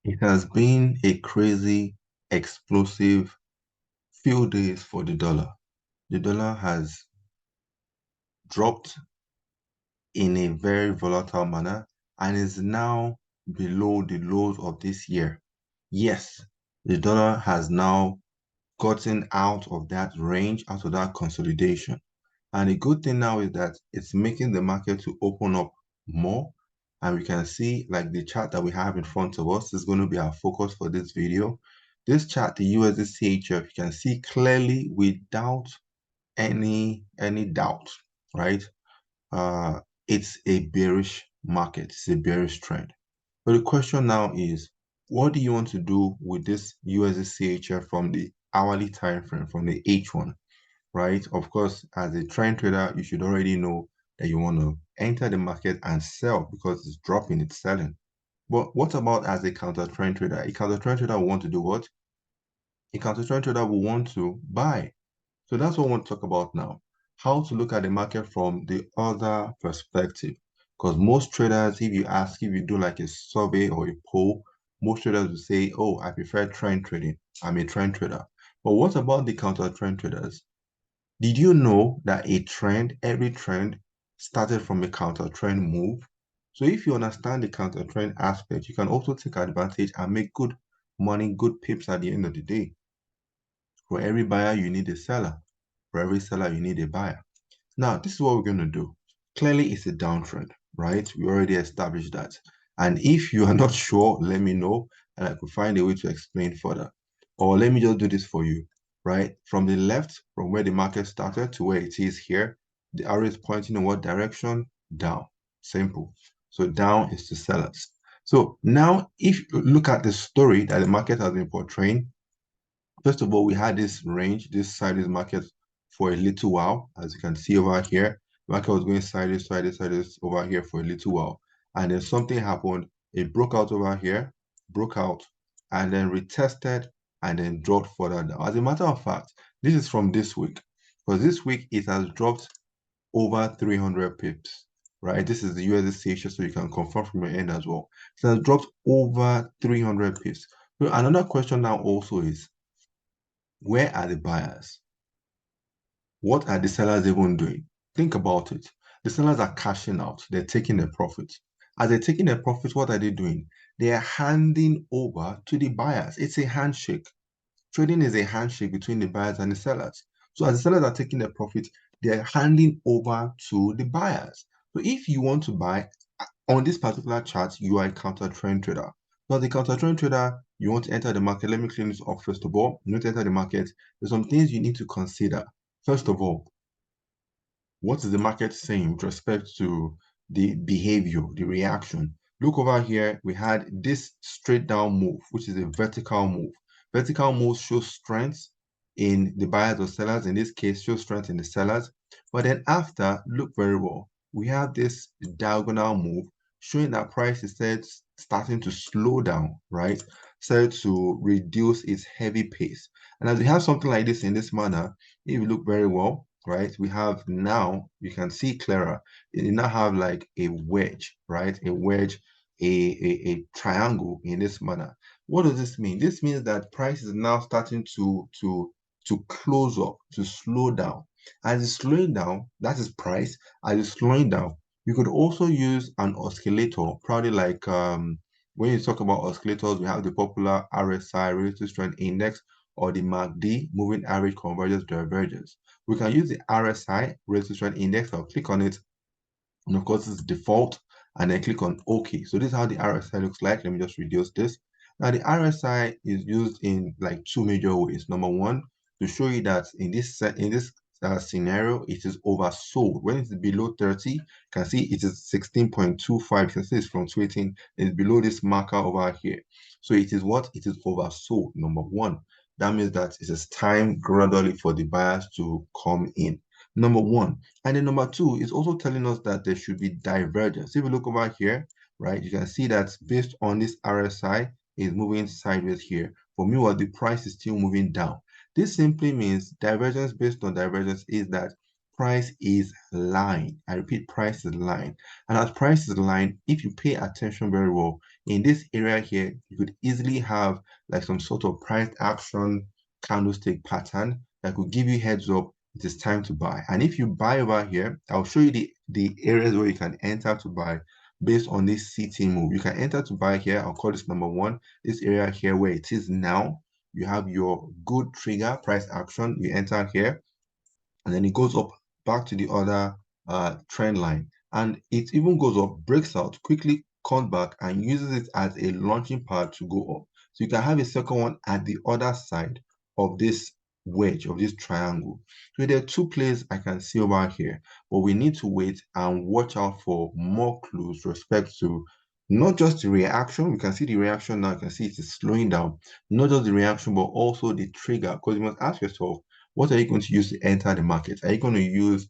It has been a crazy, explosive few days for the dollar. The dollar has dropped in a very volatile manner and is now below the lows of this year. Yes, the dollar has now gotten out of that range, out of that consolidation. And the good thing now is that it's making the market to open up more. And we can see like the chart that we have in front of us is going to be our focus for this video. This chart, the USDCHF, you can see clearly without any doubt, right? Uh, it's a bearish market. It's a bearish trend. But the question now is, what do you want to do with this USDCHF from the hourly time frame, from the H1, right? Of course, as a trend trader, you should already know that you want to enter the market and sell because it's dropping, it's selling. But what about as a counter trend trader? A counter trend trader will want to do what? A counter trend trader will want to buy. So that's what I want to talk about now. How to look at the market from the other perspective. Because most traders, if you do like a survey or a poll, most traders will say, oh, I prefer trend trading. I'm a trend trader. But what about the counter trend traders? Did you know that every trend started from a counter trend move? So if you understand the counter trend aspect, you can also take advantage and make good money, good pips at the end of the day. For every buyer, you need a seller. For every seller, you need a buyer. Now, this is what we're going to do. Clearly, it's a downtrend, right? We already established that. And if you are not sure, let me know, and I could find a way to explain further. Or let me just do this for you, right? From the left, from where the market started to where it is here, the arrow is pointing in what direction? Down. Simple. So down is to sellers. So now, if you look at the story that the market has been portraying, first of all, we had this range, this sideways market for a little while. As you can see over here, the market was going sideways, sideways, sideways over here for a little while. And then something happened. It broke out over here, broke out, and then retested and then dropped further down. As a matter of fact, this is from this week. Because this week, it has dropped over 300 pips, right? This is the USDCHF, so you can confirm from your end as well. So it has dropped over 300 pips. So another question now also is, where are the buyers? What are the sellers even doing? Think about it. The sellers are cashing out. They're taking their profit. As they're taking their profit, what are they doing? They are handing over to the buyers. It's a handshake. Trading is a handshake between the buyers and the sellers. So as the sellers are taking their profit, they're handing over to the buyers. So if you want to buy on this particular chart, you are a counter trend trader. Now, the counter trend trader, you want to enter the market. Let me clean this off first of all. You want to enter the market. There's some things you need to consider. First of all, what is the market saying with respect to the behavior, the reaction? Look over here. We had this straight down move, which is a vertical move. Vertical moves show strength in the buyers or sellers. In this case, show strength in the sellers. But then after, look very well. We have this diagonal move showing that price is starting to slow down, right? Started to reduce its heavy pace. And as we have something like this in this manner, if you look very well, right, we have now, you can see clearer, you now have like a wedge, right? A wedge, a triangle in this manner. What does this mean? This means that price is now starting to close up, to slow down. As it's slowing down, that is price. As it's slowing down, you could also use an oscillator, probably like when you talk about oscillators, we have the popular RSI, Relative Strength Index, or the MACD, Moving Average Convergence Divergence. We can use the RSI, Relative Strength Index. I'll click on it, and of course, it's default, and then click on OK. So this is how the RSI looks like. Let me just reduce this. Now, the RSI is used in like two major ways. Number one, to show you that in this scenario, it is oversold. When it's below 30, you can see it is 16.25. You can see it's fluctuating. It's below this marker over here. So it is what? It is oversold, number one. That means that it is time gradually for the buyers to come in. Number one. And then number two is also telling us that there should be divergence. If you look over here, right, you can see that based on this RSI, is moving sideways here. For me, the price is still moving down. This simply means divergence based on divergence is that price is lying. I repeat, price is lying. And as price is lying, if you pay attention very well, in this area here, you could easily have like some sort of price action candlestick pattern that could give you heads up it is time to buy. And if you buy over here, I'll show you the areas where you can enter to buy based on this CT move. You can enter to buy here. I'll call this number one. This area here where it is now, you have your good trigger price action. You enter here, and then it goes up back to the other trend line. And it even goes up, breaks out, quickly comes back and uses it as a launching pad to go up. So you can have a second one at the other side of this wedge, of this triangle. So there are two plays I can see over here, but we need to wait and watch out for more clues with respect to not just the reaction. We can see the reaction now. You can see it is slowing down. Not just the reaction, but also the trigger. Because you must ask yourself, what are you going to use to enter the market? Are you going to use,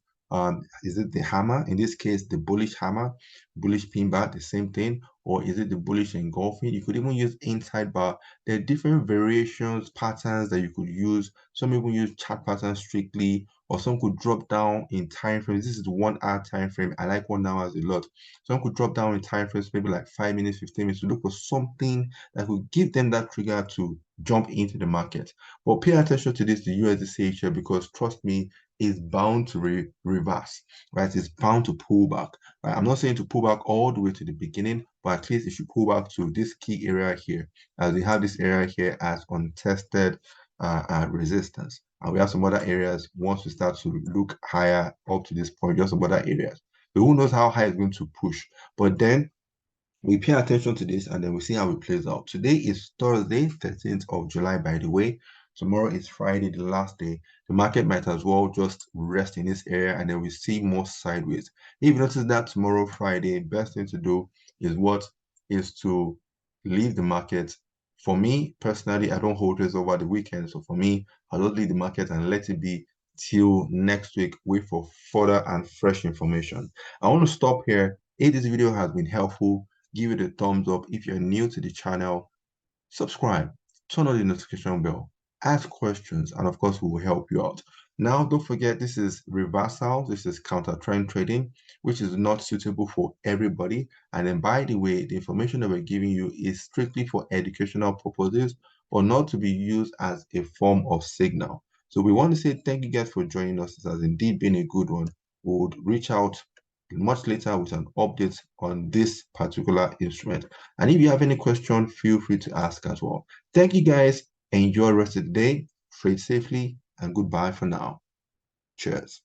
is it the hammer? In this case, the bullish hammer, bullish pin bar, the same thing, or is it the bullish engulfing? You could even use inside bar. There are different variations, patterns that you could use. Some even use chart patterns strictly, or some could drop down in time frames. This is the 1 hour time frame. I like 1 hour a lot. Some could drop down in time frames, maybe like 5 minutes, 15 minutes, to look for something that could give them that trigger to jump into the market. But pay attention to this, the USDCHF, because trust me, it's bound to reverse, right? It's bound to pull back. Right? I'm not saying to pull back all the way to the beginning, but at least it should pull back to this key area here, as we have this area here as untested resistance. And we have some other areas once we start to look higher up to this point, just some other areas. But who knows how high it's going to push. But then we pay attention to this and then we see how it plays out. Today is Thursday, 13th of July, by the way. Tomorrow is Friday, the last day. The market might as well just rest in this area and then we see more sideways. If you notice that tomorrow, Friday, best thing to do is to leave the market. For me, personally, I don't hold this over the weekend. So for me, I'll just leave the market and let it be till next week. Wait for further and fresh information. I want to stop here. If this video has been helpful, give it a thumbs up. If you're new to the channel, subscribe, turn on the notification bell, ask questions, and of course, we will help you out. Now, don't forget, this is reversal. This is counter trend trading, which is not suitable for everybody. And then, by the way, the information that we're giving you is strictly for educational purposes, but not to be used as a form of signal. So we want to say thank you guys for joining us. This has indeed been a good one. We would reach out much later with an update on this particular instrument. And if you have any question, feel free to ask as well. Thank you guys. Enjoy the rest of the day. Trade safely and goodbye for now. Cheers.